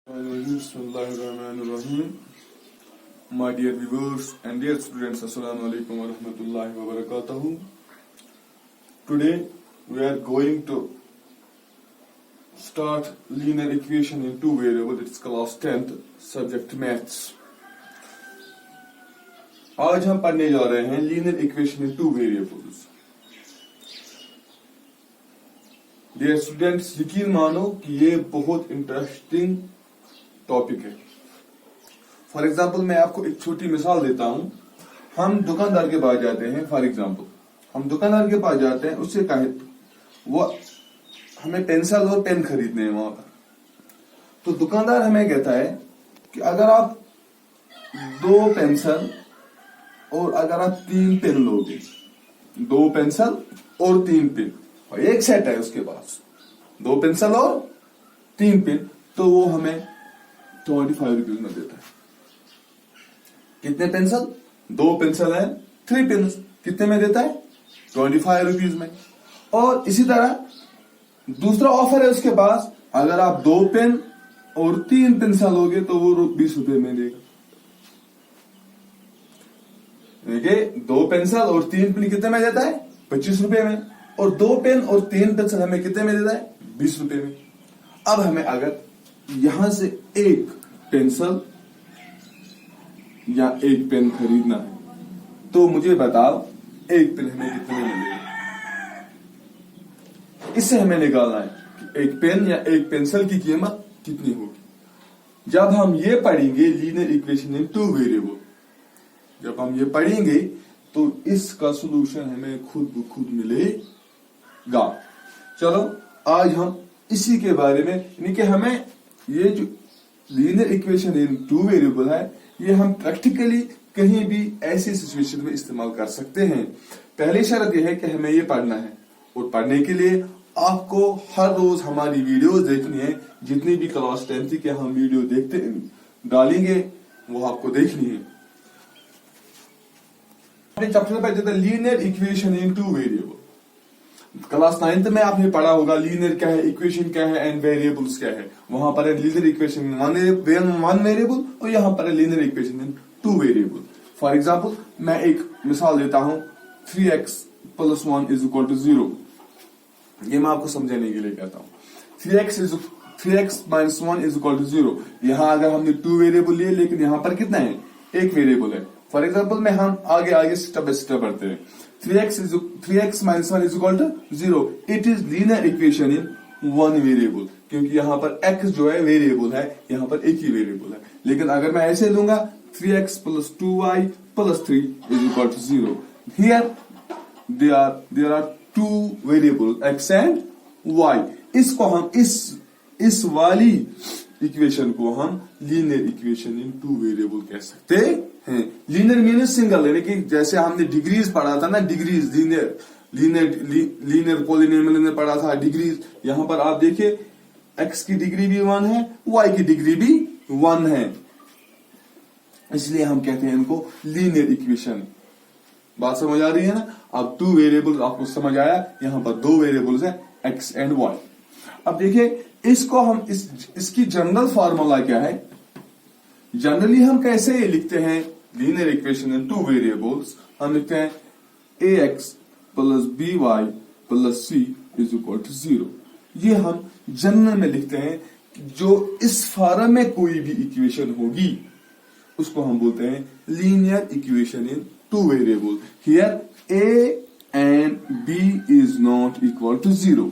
Bismillahirrahmanirrahim. My dear viewers and dear students, Assalamu alaikum wa rahmatullahi wa barakatuhu. Today we are going to start linear equation in two variables. It's class 10th subject maths. आज हम पढ़ने जा रहे हैं linear equation in two variables. Dear students, यकीन मानो कि ये बहुत इंटरेस्टिंग टॉपिक है. फॉर एग्जाम्पल मैं आपको एक छोटी मिसाल देता हूं. हम दुकानदार के पास जाते हैं. फॉर एग्जाम्पल हम दुकानदार के पास जाते हैं, उससे कहे वो हमें पेंसिल और पेन खरीदने हैं वहां पर. तो दुकानदार हमें कहता है कि अगर आप 2 पेंसिल और अगर आप 3 पेन लोगे, 2 पेंसिल और 3 पेन, और एक सेट है उसके पास 2 पेंसिल और 3 पेन, तो वो हमें 25 रुपीज में देता है. कितने पेंसिल? 2 पेंसिल है, 3 पेन, कितने में देता है? 25 रुपीज में. और इसी तरह दूसरा ऑफर है उसके पास, अगर आप 2 पेन और 3 पेंसिल लोगे तो वो 20 रुपए में देगा. देखिए 2 पेंसिल और 3 पेन कितने में देता है? 25 रुपए में. और 2 पेन और 3 पेंसिल हमें कितने में देता है? 20 रुपए में. अब हमें अगर यहां से एक पेंसिल या एक पेन खरीदना है, तो मुझे बताओ एक पेन हमें कितने में मिलेगा. इससे हमें निकालना है कि एक पेन या एक पेंसिल की कीमत कितनी होगी. जब हम ये पढ़ेंगे linear equation in two variable, जब हम ये पढ़ेंगे तो इसका सॉल्यूशन हमें खुद ब खुद मिलेगा. चलो आज हम इसी के बारे में, यानी कि हमें ये जो linear equation in two variable है, ये हम प्रैक्टिकली कहीं भी ऐसी सिचुएशन में इस्तेमाल कर सकते हैं. पहली शर्त यह है कि हमें ये पढ़ना है, और पढ़ने के लिए आपको हर रोज हमारी वीडियोस देखनी है. जितनी भी क्लास 10th के हम वीडियो देखते डालेंगे वो आपको देखनी है. चैप्टर पर जाता है linear equation in two variable. Class 9th में आपने पढ़ा होगा लीनियर क्या है, इक्वेशन क्या है एंड वेरिएबल्स क्या है. वहां पर है linear equation in one variable, और यहां पर है linear equation in two variable. For example मैं एक मिसाल देता हूं, 3x + 1 = 0. ये मैं आपको समझाने के लिए कहता हूं. 3x - 1 = 0. यहां अगर हमने 2 वेरिएबल लिए, लेकिन यहां पर कितना है? एक वेरिएबल है. फॉर एग्जाम्पल में हम आगे स्टेप बाय स्टेप बढ़ते हैं. 3x - 1 = 0. It is linear equation in one variable, क्योंकि यहाँ पर x जो है वेरिएबल है, यहाँ पर एक ही वेरिएबल है. लेकिन अगर मैं ऐसे लूंगा 3x + 2y + 3 = 0. Here there are 2 variable x and y. इसको हम इस वाली इक्वेशन को हम linear equation in two variable कह सकते हैं. लीनियर मीन्स सिंगल, यानी कि जैसे हमने डिग्रीज पढ़ा था ना, डिग्रीज लीनियर पॉलिनोमियल में पढ़ा था डिग्रीज. यहां पर आप देखिए x की डिग्री भी 1 है, y की डिग्री भी 1 है, इसलिए हम कहते हैं इनको लीनियर इक्वेशन. बात समझ आ रही है ना. अब 2 वेरिएबल्स आपको समझ आया, यहां पर 2 वेरिएबल्स है x एंड y. अब देखिए इसको हम इसकी जनरल फार्मूला क्या है. जनरली हम कैसे लिखते हैं linear equation in two variables? हम लिखते हैं ax + by + c = 0. ये हम जनरल में लिखते हैं कि जो इस फॉर्म में कोई भी इक्वेशन होगी उसको हम बोलते हैं linear equation in two variable. Here a and b is not equal to 0.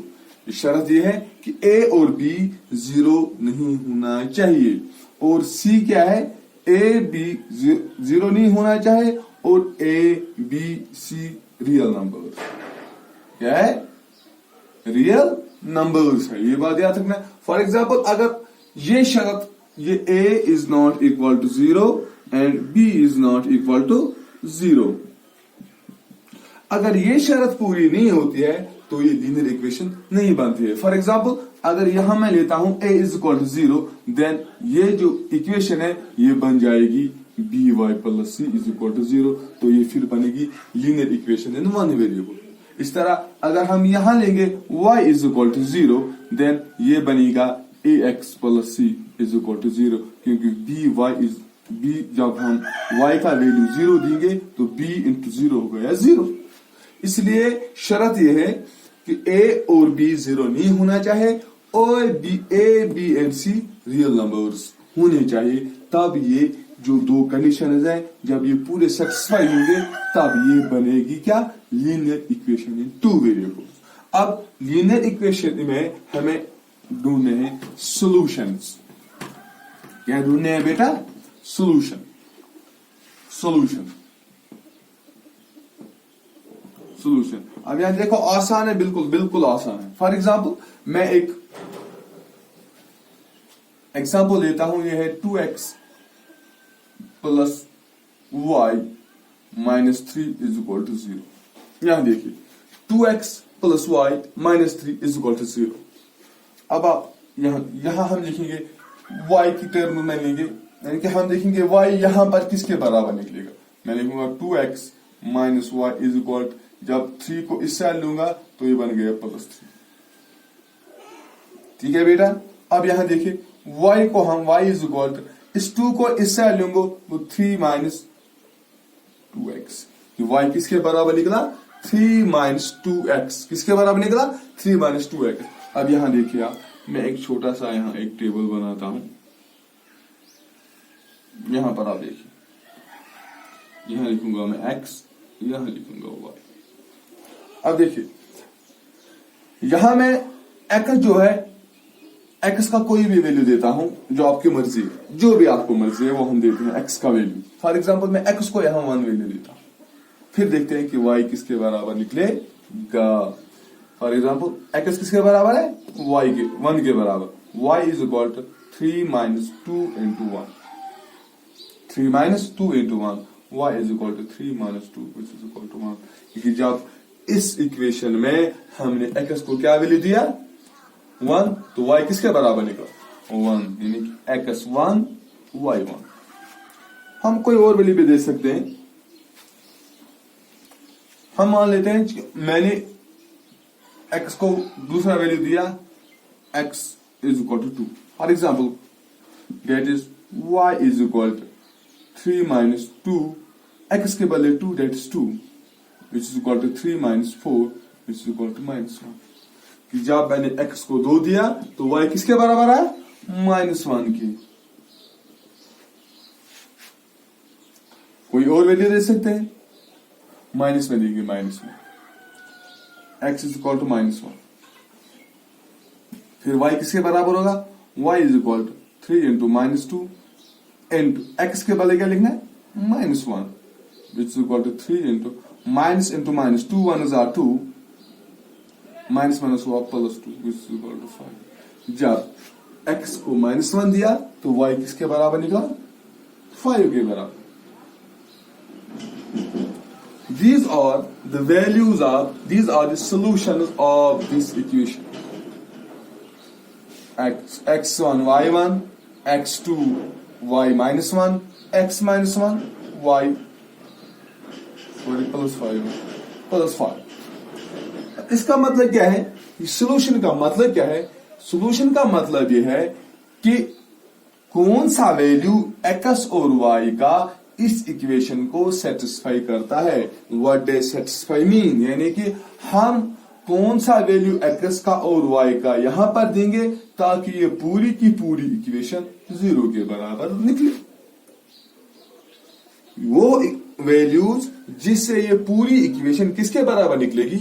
शर्त यह है कि a और b 0 नहीं होना चाहिए. और c क्या है? a b 0 नहीं होना चाहिए, और a b c real numbers. क्या है? रियल नंबर्स है. ये बात याद रखना. फॉर एग्जाम्पल अगर ये शर्त, ये a is not equal to 0 and b is not equal to 0, अगर ये शर्त पूरी नहीं होती है तो ये लीनियर इक्वेशन नहीं बनती है. फॉर एग्जाम्पल अगर यहां मैं लेता हूं a = 0, देन ये जो इक्वेशन है ये बन जाएगी by + c = 0. तो ये फिर बनेगी linear equation in one variable. इस तरह अगर हम यहां लेंगे y = 0, देन ये बनेगा a x plus c is equal to 0, क्योंकि बी जब हम y का वैल्यू 0 देंगे तो b इंटू 0 हो गया 0। इसलिए शर्त यह है कि a और b 0 नहीं होना चाहिए और a b and c real numbers होने चाहिए, तब ये जो दो कंडीशंस हैं जब ये पूरे सेटिस्फाई होंगे तब ये बनेगी क्या, linear equation in two variables. अब लीनियर इक्वेशन में हमें ढूंढने हैं सॉल्यूशंस। क्या ढूंढने हैं बेटा, सॉल्यूशन। अब यहां देखो आसान है, बिल्कुल आसान है। फॉर एग्जाम्पल मैं एक एग्जाम्पल लेता हूं, यह है 2x plus y minus 3 is equal to 0। यहां देखिए 2x plus y minus 3 is equal to 0। अब आप यहां हम लिखेंगे y की टर्म में लेंगे, यानी कि हम देखेंगे y यहां पर किसके बराबर निकलेगा। मैं लिखूंगा 2x minus Y is equal, जब 3 को इस साइड लूंगा तो ये बन गया प्लस 3। ठीक है बेटा। अब यहां देखिए y को हम y इज इक्वल, इस 2 को इस साइड लूंगा तो 3 माइनस 2x। y किसके बराबर निकला, 3 माइनस 2x। किसके बराबर निकला, 3 माइनस 2x। अब यहां देखिए आप, मैं एक छोटा सा यहां एक टेबल बनाता हूं। यहां पर आप देखिए, यहां लिखूंगा मैं x, यहां लिखूंगा y। अब देखिए यहां मैं x जो है, x का कोई भी वैल्यू देता हूं जो आपकी मर्जी है, जो भी आपको मर्जी है वो हम देते हैं x का वैल्यू। फॉर एग्जांपल मैं x को यहां 1 वैल्यू देता हूं, फिर देखते हैं कि y किसके बराबर निकलेगा। फॉर एग्जाम्पल x किसके बराबर है, y के 1 के बराबर। y is equal to 3 minus 2 into 1, 3 minus 2 into 1, y is equal to 3 minus 2 which is equal to 1। क्योंकि जब इस इक्वेशन में हमने x को क्या वैल्यू दिया, 1, तो y किसके बराबर निकला 1, यानी कि x 1 y 1। हम कोई और वैल्यू भी दे सकते हैं। हम मान लेते हैं मैंने x को दूसरा वैल्यू दिया, x is equal to 2। For example that is y is equal to 3 minus 2, x के बदले 2 that is 2 which is equal to 3 minus 4 which is equal to minus 1। कि जब मैंने x को 2 दिया तो y किसके बराबर है, -1 की। कोई और वैल्यू दे सकते हैं, माइनस में देंगे, माइनस में x इज इक्वल टू -1। फिर y किसके बराबर होगा, y is equal to 3 into -2 into x के बदले क्या लिखना है, -1 which is equal to 3 into minus into minus, 2 1 are 2, minus minus हुआ plus 2 which is equal to 5। जब x को -1 दिया तो y किसके बराबर निकला, 5 के बराबर। These are the solutions of this equation. x1 y1, x2 y minus 1, x minus 1 y plus 5। इसका मतलब क्या है, सॉल्यूशन का मतलब क्या है, सॉल्यूशन का मतलब यह है कि कौन सा वैल्यू x और y का इस इक्वेशन को सेटिस्फाई करता है। व्हाट डज सेटिस्फाई मीन, यानी कि हम कौन सा वैल्यू x का और y का यहां पर देंगे ताकि ये पूरी की पूरी इक्वेशन 0 के बराबर निकले। वो वैल्यूज जिससे ये पूरी इक्वेशन किसके बराबर निकलेगी,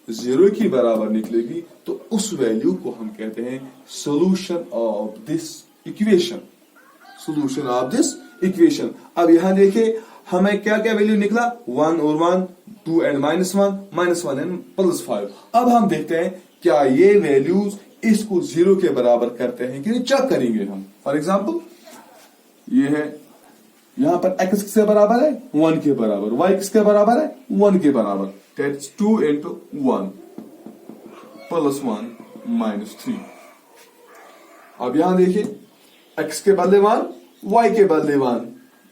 0 के बराबर निकलेगी, तो उस वैल्यू को हम कहते हैं solution of this equation. Solution of this equation. अब यहां देखिए हमें क्या क्या वैल्यू निकला, 1 और 1, 2 एंड -1 एंड +5। अब हम देखते हैं क्या ये वैल्यूज इसको 0 के बराबर करते हैं कि नहीं, चेक करेंगे हम। फॉर एग्जाम्पल ये है, यहां पर x किसके बराबर है, 1 के बराबर, y किसके बराबर है, 1 के बराबर, दैट्स 2 इंटू 1 +1 -3। अब यहां देखिए x के बदले 1, y के बदले 1,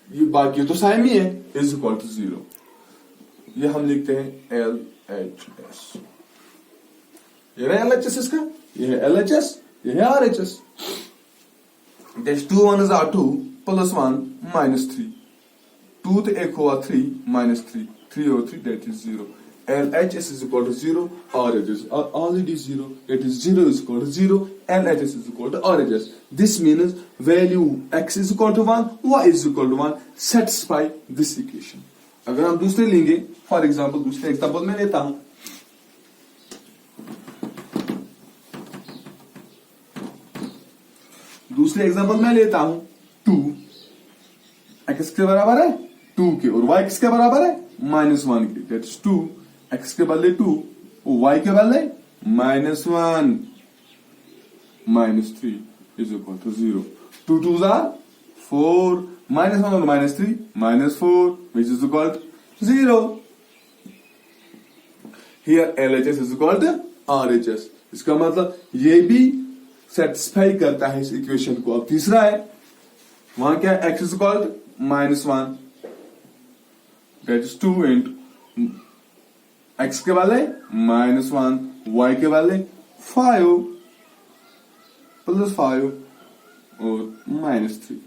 ये बाकी तो सेम ही है, इज इक्वल टू 0। ये हम लिखते हैं LHS। ये है LHS इसका, ये है LHS, ये है RHS। That's 2 1s are 2 plus 1 minus 3. 2 to 1 हुआ 3 minus 3. 3 over 3 that is 0. LHS is equal to 0. RHS are already 0. It is 0 is equal to 0. LHS is equal to RHS. This means value x is equal to 1, y is equal to 1. Satisfy this equation. अगर हम दूसरे लेंगे, for example दूसरे example में लेता हूं, दूसरे example में लेता हूं 2 x के बराबर है 2 के और y किसके बराबर है -1 के. दैट इज 2 x के बदले 2 और y के बदले -1 -3 is equal to 0. 2 2s are 4 -1 और -3 -4 which is equal to 0. Here LHS is equal to RHS. इसका मतलब ये भी सेटिस्फाई करता है इस इक्वेशन को. अब तीसरा है, वहां क्या है, x is equal to -1 that is 2 into x के वाले -1 y के वाले 5 प्लस 5 और -3.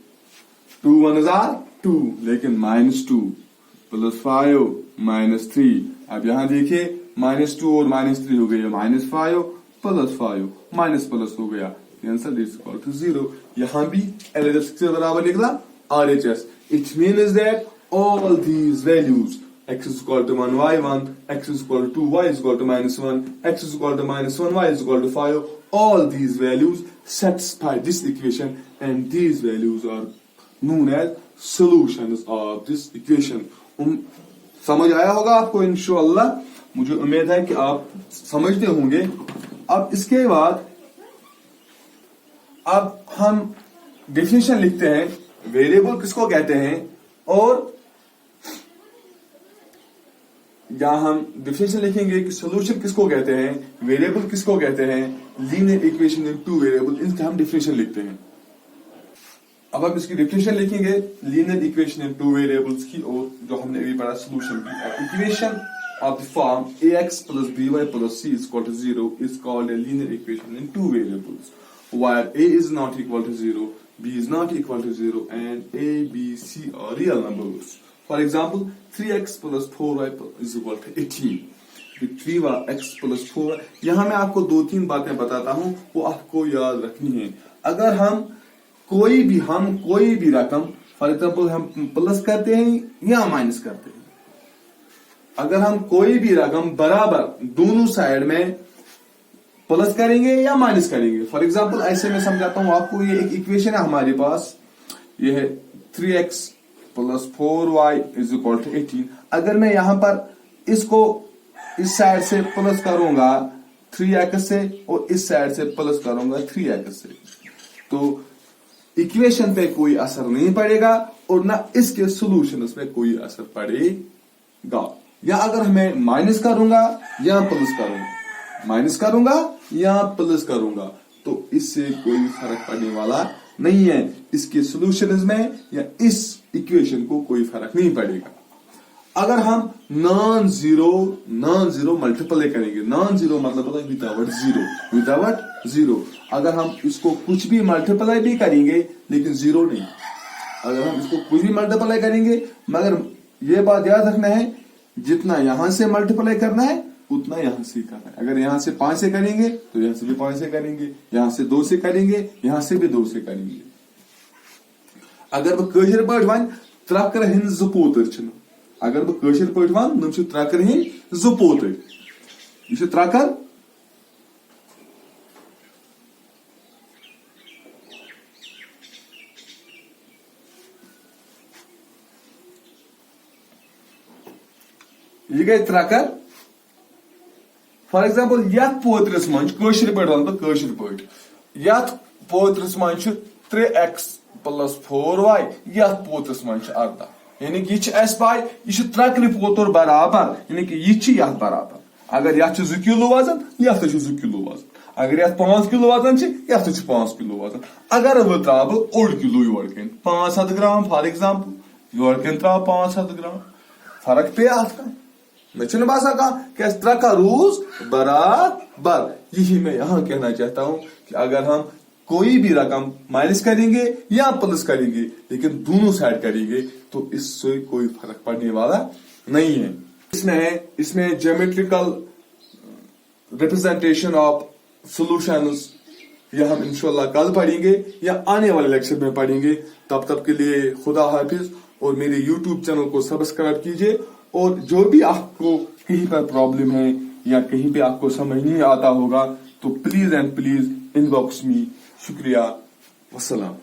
2 1s are 2 लेकिन -2 प्लस 5 -3. अब यहां देखिए -2 और -3 हो गया -5 प्लस 5 माइनस प्लस हो गया. Answer is equal to 0. यहां भी LHS के बराबर निकला RHS. It means that all these values x is equal to 1 y 1, x is equal to 2 y is equal to -1, x is equal to -1 y is equal to 5. All these values satisfy this equation and these values are known as solutions of this equation. समझ आया होगा आपको इंशाअल्लाह. मुझे उम्मीद है कि आप समझते होंगे. अब इसके बाद अब हम डेफिनेशन लिखते हैं. वेरिएबल किसको कहते हैं और या हम डेफिनेशन लिखेंगे कि सॉल्यूशन किसको कहते हैं, वेरिएबल किसको कहते हैं, linear equation in two variable, इनका हम डेफिनेशन लिखते हैं. अब हम इसकी डेफिनेशन लिखेंगे linear equation in two variables की, और जो हमने अभी पढ़ा सॉल्यूशन की. Equation of the form ax plus by plus c is equal to 0 is called a linear equation in two variables, where a is not equal to 0, b is not equal to 0, and a, b, c are real numbers. For example, 3x plus 4y is equal to 18. 3x plus 4. यहां मैं आपको 2-3 बातें बताता हूं, वो आपको याद रखनी है. अगर हम कोई भी रकम, फॉर एग्जाम्पल हम प्लस करते हैं या माइनस करते हैं, अगर हम कोई भी रकम बराबर दोनों साइड में प्लस करेंगे या माइनस करेंगे, फॉर एग्जांपल ऐसे मैं समझाता हूं आपको. ये एक इक्वेशन है हमारे पास, ये है 3x plus 4y is equal to 18. अगर मैं यहां पर इसको इस साइड से प्लस करूंगा 3x से और इस साइड से प्लस करूंगा 3x से, तो इक्वेशन पे कोई असर नहीं पड़ेगा और ना इसके सॉल्यूशंस पे कोई असर पड़ेगा. या अगर मैं माइनस करूंगा या प्लस करूंगा, माइनस करूंगा या प्लस करूंगा, तो इससे कोई फर्क पड़ने वाला नहीं है. इसके सॉल्यूशंस में या इस इक्वेशन को कोई फर्क नहीं पड़ेगा. अगर हम नॉन जीरो मल्टीप्लाई करेंगे, नॉन जीरो मतलब होता है विदाउट जीरो. अगर हम इसको कुछ भी मल्टीप्लाई भी करेंगे लेकिन जीरो नहीं. अगर हम इसको कुछ भी मल्टीप्लाई करेंगे, मगर ये बात याद रखना है, जितना यहां से मल्टीप्लाई करना है उतना यहां से करना है. अगर यहां से 5 से करेंगे तो यहां से भी 5 से करेंगे, यहां से 2 से करेंगे, यहां से भी 2 से करेंगे. अगर बह कशर पट वन त्रकर हिंद 2 पोतर, अगर बह कशर पट वन नम त्रकर हिंद 2 पोतर, यह त्रकर यह गई त्रकर. फॉर एग्जाम्पल यथ पोतरस मन कशर पे वन बह कशर पे, यथ पोतरस मन 3x प्लस 4y, यथ पोतरस मन 18. यानी कि यह पाई यह त्रकर पोतर बराबर, यानी कि यह बराबर. अगर यथ 2 किलो वजन यथ 2 किलो वजन, अगर यथ 5 किलो वजन यथ 5 किलो वजन. अगर वह त्राव 1 किलो योर कन 500 ग्राम, फॉर एग्जाम्पल योर कन त्राव 500 ग्राम, फर्क पे अत मैं बासा कहा कि त्रका रूज बराबर. यही मैं यहां कहना चाहता हूं कि अगर हम कोई भी रकम माइनस करेंगे या प्लस करेंगे, लेकिन दोनों साइड करेंगे तो इससे कोई फर्क पड़ने वाला नहीं है। इसमें ज्योमेट्रिकल रिप्रेजेंटेशन ऑफ सॉल्यूशंस, यह हम इंशाल्लाह कल पढ़ेंगे या आने वाले लेक्चर में पढ़ेंगे। तब के लिए खुदा हाफिज, और मेरे YouTube चैनल को सब्सक्राइब कीजिए। और जो भी आपको कहीं पर प्रॉब्लम है या कहीं पे आपको समझ नहीं आता होगा तो प्लीज एंड प्लीज इनबॉक्स मी। शुक्रिया, वस्सलाम।